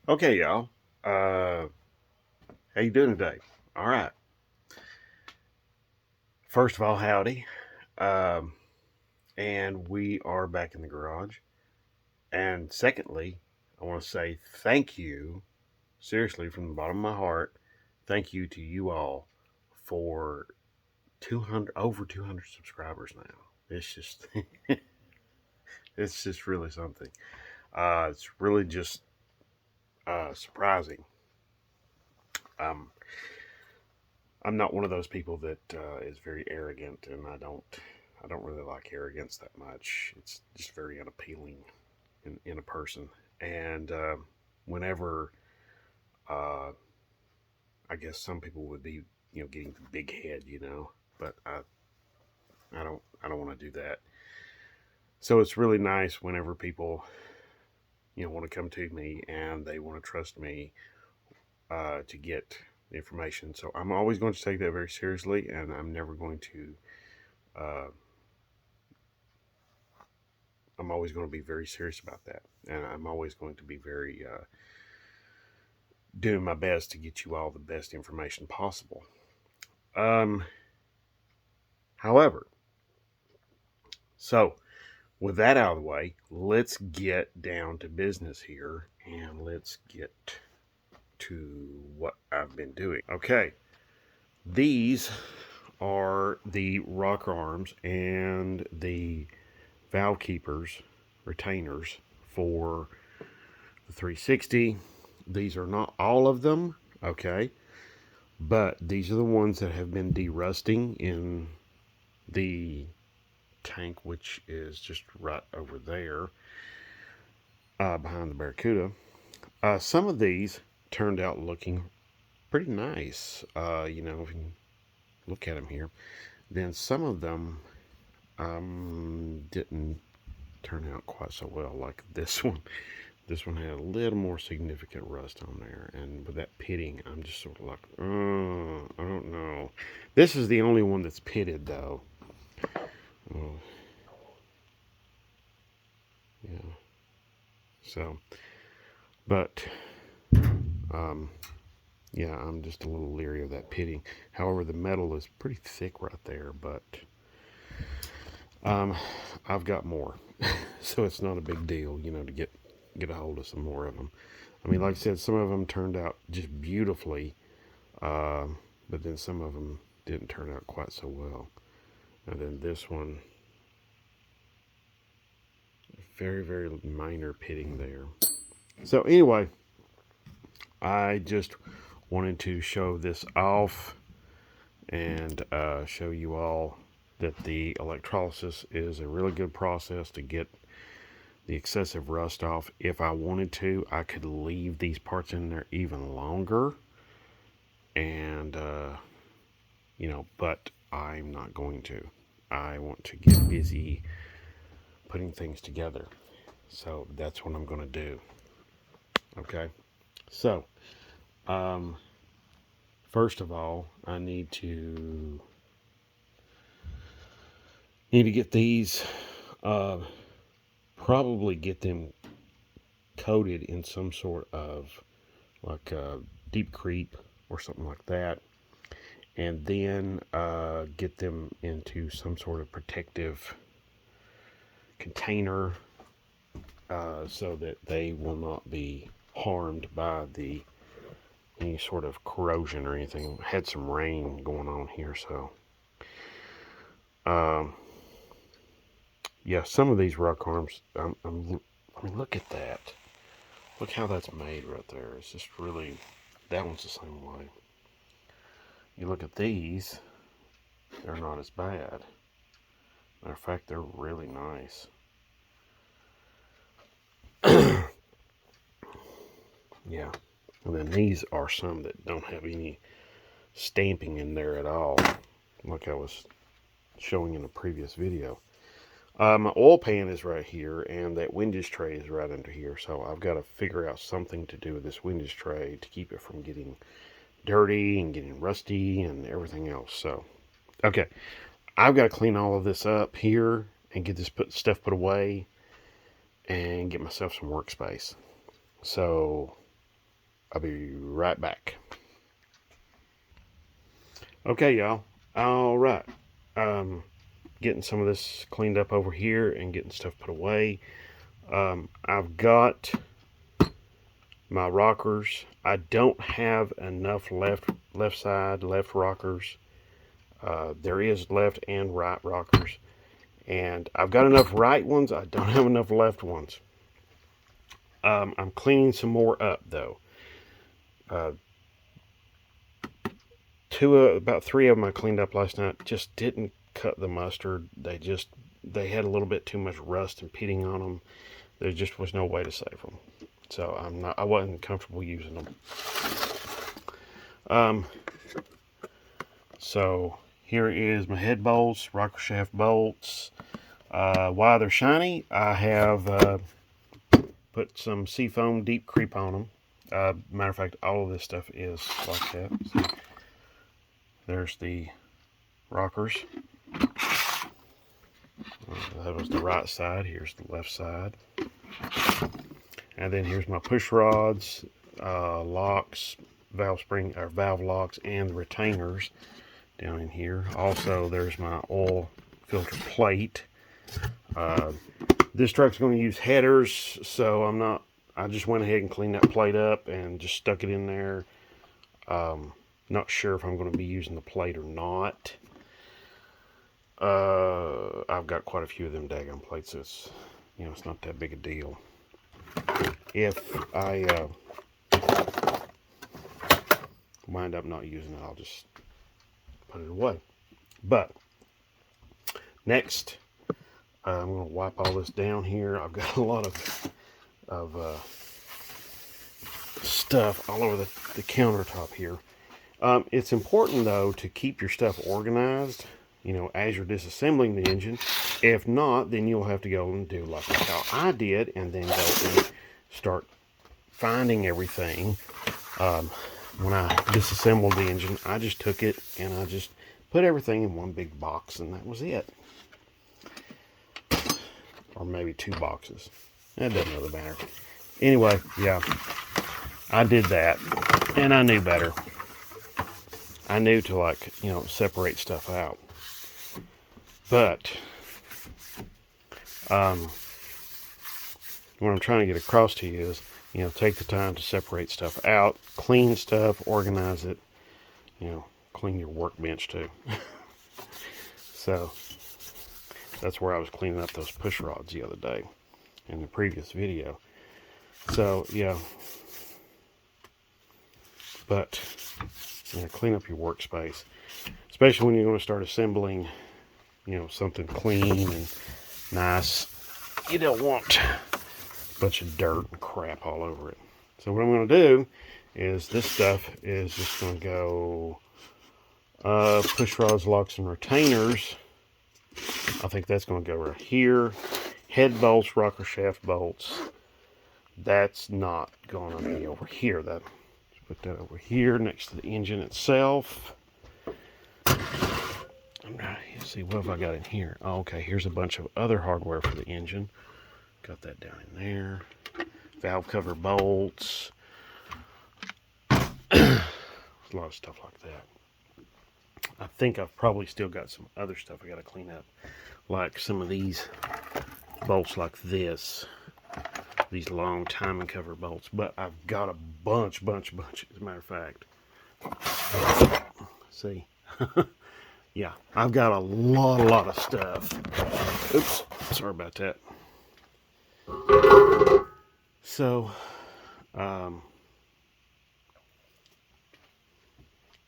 Okay, y'all. How you doing today? All right. First of all, howdy. Um, and we are back in the garage. And secondly, I want to say thank you, seriously, from the bottom of my heart. Thank you to you all for 200 over 200 subscribers now. It's just it's just really something. It's really just surprising. Um, I'm not one of those people that is very arrogant, and I don't really like arrogance that much. It's just very unappealing in a person. And whenever uh, I guess some people would be, getting the big head, but I don't want to do that. So it's really nice whenever people, want to come to me and they want to trust me to get the information. So I'm always going to take that very seriously, and I'm never going to. Uh, I'm always going to be very serious about that, and I'm always going to be very doing my best to get you all the best information possible. Um, However, so with that out of the way, let's get down to business here, and let's get to what I've been doing. Okay, these are the rocker arms and the valve keepers, retainers for the 360. These are not all of them, okay, but these are the ones that have been derusting in the tank, which is just right over there behind the Barracuda. Some of these turned out looking pretty nice, if you look at them here. Then some of them didn't turn out quite so well, like this one. This one had a little more significant rust on there, and with that pitting, I'm just sort of like, I don't know. This is the only one that's pitted, though. Oh, yeah. So, but, um, yeah, I'm just a little leery of that pitting. However, the metal is pretty thick right there, but um, I've got more, so it's not a big deal, to get a hold of some more of them. I mean, like I said, some of them turned out just beautifully, but then some of them didn't turn out quite so well. And then this one, very, very minor pitting there. So anyway, I just wanted to show this off and show you all that the electrolysis is a really good process to get the excessive rust off. If I wanted to, I could leave these parts in there even longer, and but I'm not going to. I want to get busy putting things together, so that's what I'm going to do. Okay, so um, first of all, I need to get these, uh, probably get them coated in some sort of like a deep creep or something like that, and then get them into some sort of protective container so that they will not be harmed by the any sort of corrosion or anything. Had some rain going on here, so um, yeah, some of these rock arms, I mean, look at that. Look how that's made right there. It's just really, that one's the same way. You look at these, they're not as bad. Matter of fact, they're really nice. Yeah. And then these are some that don't have any stamping in there at all, like I was showing in a previous video. My oil pan is right here, and that windage tray is right under here. So I've got to figure out something to do with this windage tray to keep it from getting dirty and getting rusty and everything else. So, okay, I've got to clean all of this up here and get this stuff put away and get myself some workspace. So I'll be right back. Okay, y'all. All right. Getting some of this cleaned up over here and getting stuff put away. I've got my rockers. I don't have enough left side, left rockers. There is left and right rockers. And I've got enough right ones. I don't have enough left ones. I'm cleaning some more up, though. About 3 of them I cleaned up last night. Just didn't cut the mustard. They had a little bit too much rust and pitting on them. There just was no way to save them. So I wasn't comfortable using them. So here is my head bolts, rocker shaft bolts. While they're shiny, I have put some seafoam deep creep on them. Matter of fact, all of this stuff is like that. So there's the rockers. That was the right side. Here's the left side. And then here's my push rods, locks, valve locks, and the retainers down in here. Also, there's my oil filter plate. This truck's going to use headers, so I just went ahead and cleaned that plate up and just stuck it in there. Not sure if I'm going to be using the plate or not. I've got quite a few of them daggone plates, so it's not that big a deal. If I wind up not using it, I'll just put it away. But next, I'm going to wipe all this down here. I've got a lot of stuff all over the countertop here. It's important, though, to keep your stuff organized, as you're disassembling the engine. If not, then you'll have to go and do like how I did, and then go and start finding everything. When I disassembled the engine, I just took it and I just put everything in one big box, and that was it. Or maybe 2 boxes. That doesn't really matter. Anyway, yeah, I did that, and I knew better. I knew to separate stuff out. But what I'm trying to get across to you is, take the time to separate stuff out, clean stuff, organize it, clean your workbench too. So that's where I was cleaning up those push rods the other day in the previous video. So yeah, but clean up your workspace, especially when you're going to start assembling, something clean and nice. You don't want a bunch of dirt and crap all over it. So what I'm going to do is, this stuff is just going to go push rods, locks, and retainers. I think that's going to go right here. Head bolts, rocker shaft bolts. That's not going to be over here. Let's put that over here next to the engine itself. Let's see, what have I got in here? Oh, okay, here's a bunch of other hardware for the engine. Got that down in there. Valve cover bolts. A lot of stuff like that. I think I've probably still got some other stuff I got to clean up. Like some of these bolts like this. These long timing cover bolts. But I've got a bunch. As a matter of fact. See? Yeah, I've got a lot of stuff. Oops, sorry about that. So,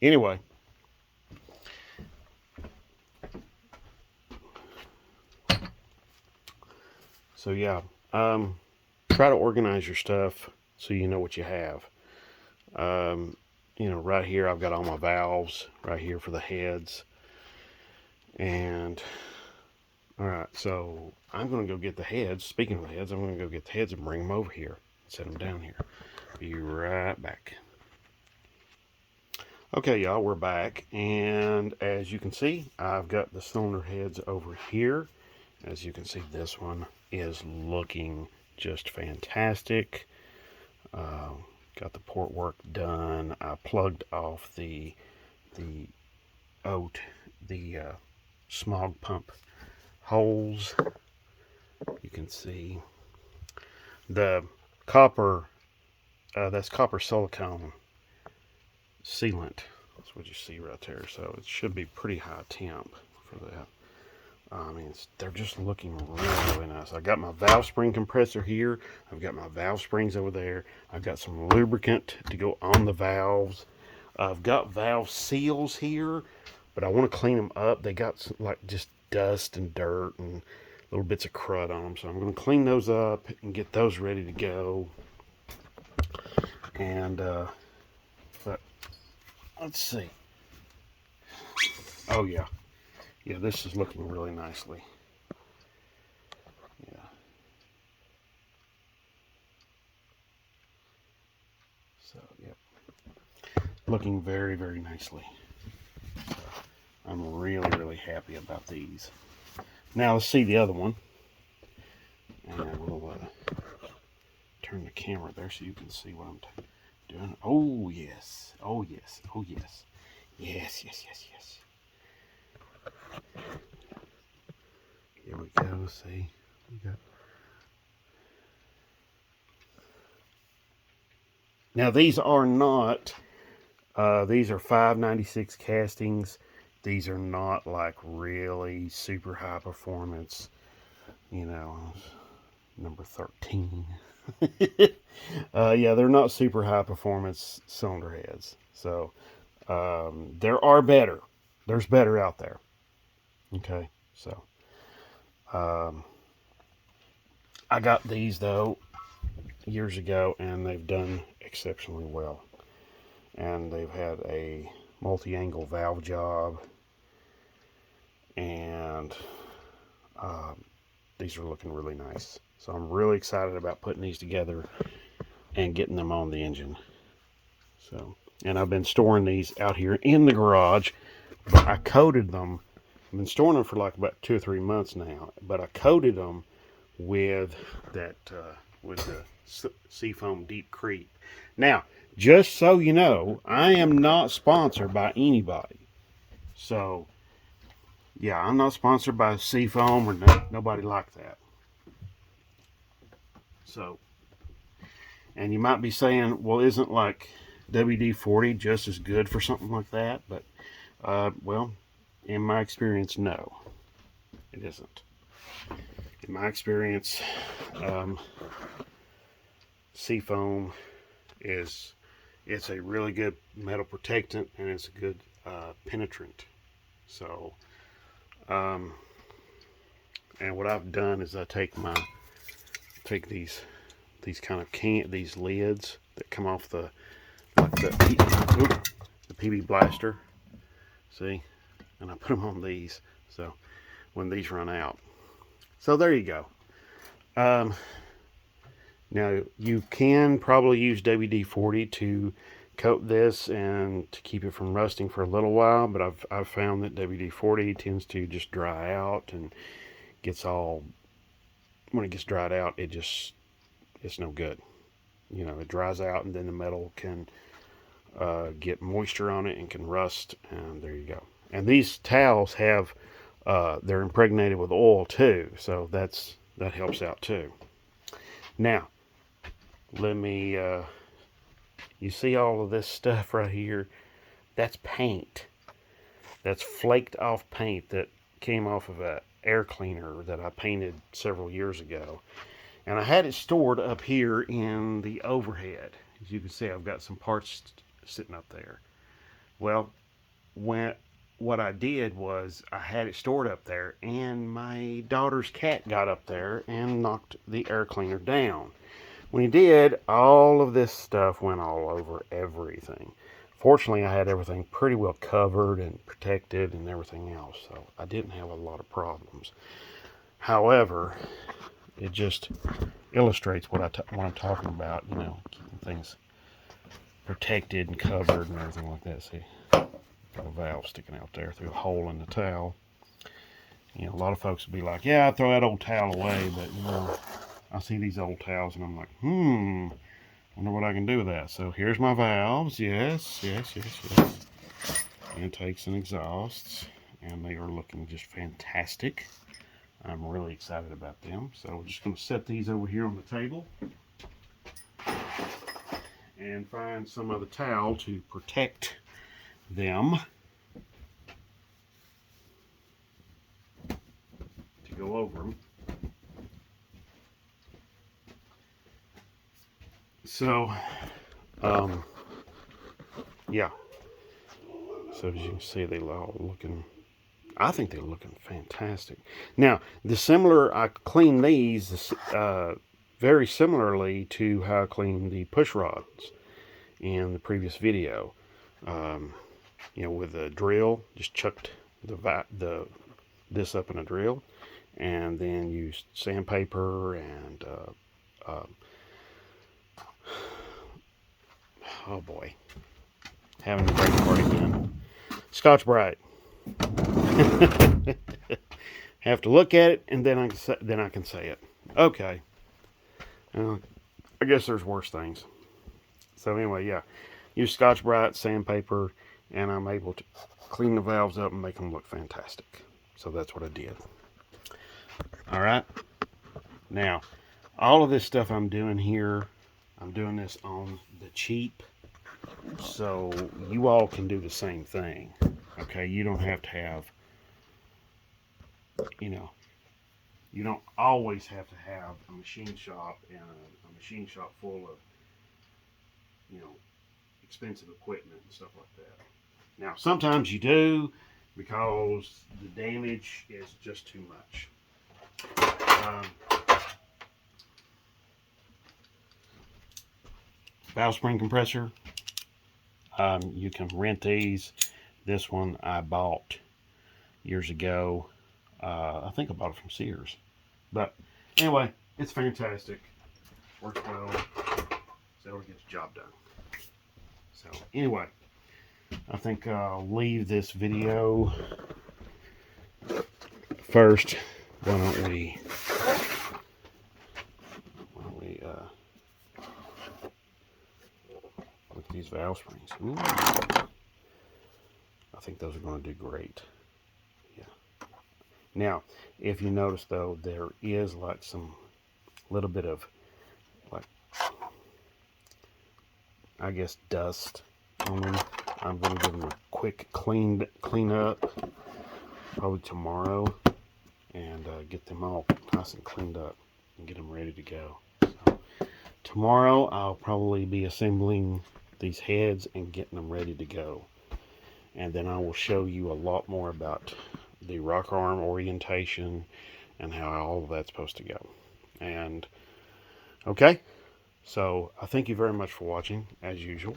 anyway. So yeah, try to organize your stuff so you know what you have. Right here I've got all my valves right here for the heads. And alright, so I'm going to go get the heads. Speaking of the heads, I'm going to go get the heads and bring them over here. Set them down here. Be right back. Okay, y'all, we're back. And as you can see, I've got the cylinder heads over here. As you can see, this one is looking just fantastic. Got got the port work done. I plugged off the oat, the smog pump holes. You can see the copper, that's copper silicone sealant. That's what you see right there. So it should be pretty high temp for that. I mean, they're just looking really, really nice. I got my valve spring compressor here. I've got my valve springs over there. I've got some lubricant to go on the valves. I've got valve seals here, but I want to clean them up. They got some, like just dust and dirt and little bits of crud on them. So I'm going to clean those up and get those ready to go. And, but let's see. Oh, yeah. Yeah, this is looking really nicely. Yeah. So, yep. Looking very, very nicely. So, I'm really, really happy about these. Now, let's see the other one. And we'll turn the camera there so you can see what I'm doing. Oh, yes. Oh, yes. Oh, yes. Yes, yes, yes, yes. Here we go. See, we got. Now these are not. These are 596 castings. These are not like really super high performance. You know, number 13. Yeah, they're not super high performance cylinder heads. So there are better. There's better out there. Okay, so. I got these though years ago and they've done exceptionally well. And they've had a multi-angle valve job, and these are looking really nice. So I'm really excited about putting these together and getting them on the engine. So, and I've been storing these out here in the garage, but I coated them. I've been storing them for like about 2 or 3 months now, but I coated them with that with the Seafoam Deep Creep. Now, just so you know, I am not sponsored by anybody. So, yeah, I'm not sponsored by Seafoam or nobody like that. So, and you might be saying, well, isn't like WD-40 just as good for something like that? But, well, in my experience, no, it isn't. In my experience, Seafoam it's a really good metal protectant and it's a good penetrant. So, and what I've done is I take these kind of these lids that come off the PB blaster, see, and I put them on these. So when these run out, so there you go. Now you can probably use WD-40 to coat this and to keep it from rusting for a little while, but I've found that WD-40 tends to just dry out and gets all, when it gets dried out, it's no good. You know, it dries out and then the metal can get moisture on it and can rust, and there you go. And these towels have they're impregnated with oil too, so that helps out too. Now, let me you see all of this stuff right here? That's paint. That's flaked off paint that came off of an air cleaner that I painted several years ago. And I had it stored up here in the overhead. As you can see, I've got some parts sitting up there. Well, what I did was I had it stored up there, and my daughter's cat got up there and knocked the air cleaner down. When he did, all of this stuff went all over everything. Fortunately, I had everything pretty well covered and protected and everything else, so I didn't have a lot of problems. However, it just illustrates what I'm talking about, you know, keeping things protected and covered and everything like that. See, got a valve sticking out there through a hole in the towel. You know, a lot of folks would be like, yeah, I throw that old towel away, but, you know, I see these old towels and I'm like, Wonder what I can do with that. So here's my valves. Yes, yes, yes, yes. Intakes and exhausts. And they are looking just fantastic. I'm really excited about them. So we're just going to set these over here on the table and find some other towel to protect them, to go over them. So, yeah. So as you can see, they all looking, I think they're looking fantastic. Now, I clean these very similarly to how I cleaned the push rods in the previous video. With a drill, just chucked this up in a drill, and then used sandpaper and oh boy, having to break apart again. Scotch-Brite. Have to look at it, and then I can say it. Okay. I guess there's worse things. So anyway, yeah, use Scotch-Brite, sandpaper, and I'm able to clean the valves up and make them look fantastic. So that's what I did. All right. Now, all of this stuff I'm doing here, I'm doing this on the cheap, so you all can do the same thing. Okay, you don't have to have, you don't always have to have a machine shop and a machine shop full of, expensive equipment and stuff like that. Now, sometimes you do, because the damage is just too much. Valve spring compressor. You can rent these. This one I bought years ago. I think I bought it from Sears. But anyway, it's fantastic. Works well. So it gets the job done. So anyway, I think I'll leave this video first. Why don't we look at these valve springs. Ooh. I think those are going to do great. Yeah. Now, if you notice though, there is like some little bit of, like, I guess, dust on them. I'm going to give them a quick clean up probably tomorrow, and get them all nice and cleaned up and get them ready to go. So, tomorrow I'll probably be assembling these heads and getting them ready to go, and then I will show you a lot more about the rocker arm orientation and how all of that's supposed to go. And okay, so I thank you very much for watching, as usual.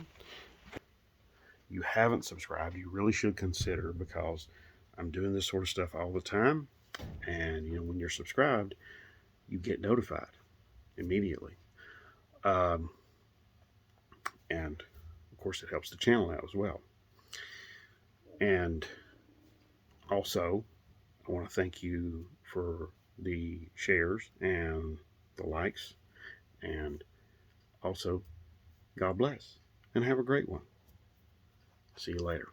You haven't subscribed, you really should consider, because I'm doing this sort of stuff all the time, and when you're subscribed, you get notified immediately. And of course it helps the channel out as well. And also, I want to thank you for the shares and the likes, and also God bless and have a great one. See you later.